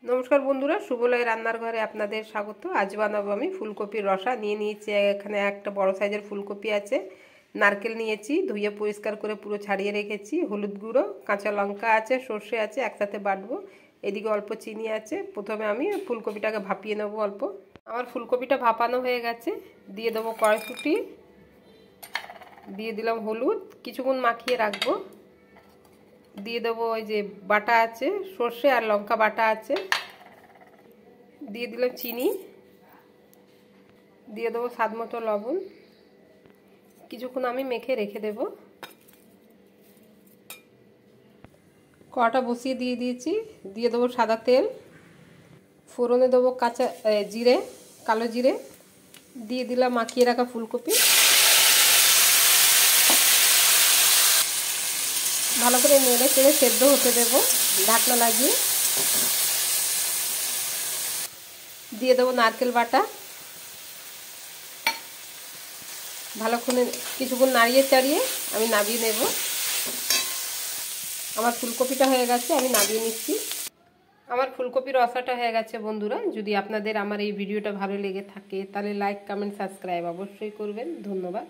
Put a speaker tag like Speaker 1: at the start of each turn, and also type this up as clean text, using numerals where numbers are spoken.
Speaker 1: নমস্কার বন্ধুরা, শুভলয় রান্নার ঘরে আপনাদের স্বাগত। আজ বানাবো আমি ফুলকপির রসা। নিয়ে নিয়েছি এখানে একটা বড় সাইজের ফুলকপি আছে, নারকেল নিয়েছি, ধুয়ে পরিষ্কার করে পুরো ছাড়িয়ে রেখেছি, হলুদ গুঁড়ো, কাঁচা লঙ্কা আছে, সর্ষে আছে, একসাথে বাটবো। এদিকে অল্প চিনি আছে। প্রথমে আমি ফুলকপিটাকে ভাপিয়ে নেবো অল্প। আমার ফুলকপিটা ভাপানো হয়ে গেছে। দিয়ে দেবো কড়াইশুঁটি, দিয়ে দিলাম হলুদ, কিছুক্ষণ মাখিয়ে রাখবো। দিয়ে দেবো ওই যে বাটা আছে, সর্ষে আর লঙ্কা বাটা আছে, দিয়ে দিলাম চিনি, দিয়ে দেবো স্বাদ মতো লবণ। কিছুক্ষণ আমি মেখে রেখে দেব। কড়াটা বসিয়ে দিয়ে দিয়েছি, দিয়ে দেবো সাদা তেল, ফোড়নে দেবো কাঁচা জিরে, কালো জিরে, দিয়ে দিলাম মাখিয়ে রাখা ফুলকপি। ভালো করে নেড়ে চেড়ে সেদ্ধ হতে দেবো ঢাকনা লাগিয়ে। দিয়ে দেবো নারকেল বাটা, ভালোক্ষণে কিছুক্ষণ নাড়িয়ে চাড়িয়ে আমি নামিয়ে নেব। আমার ফুলকপিটা হয়ে গেছে, আমি নামিয়ে নিচ্ছি। আমার ফুলকপির রসাটা হয়ে গেছে বন্ধুরা। যদি আপনাদের আমার এই ভিডিওটা ভালো লেগে থাকে তাহলে লাইক, কমেন্ট, সাবস্ক্রাইব অবশ্যই করবেন। ধন্যবাদ।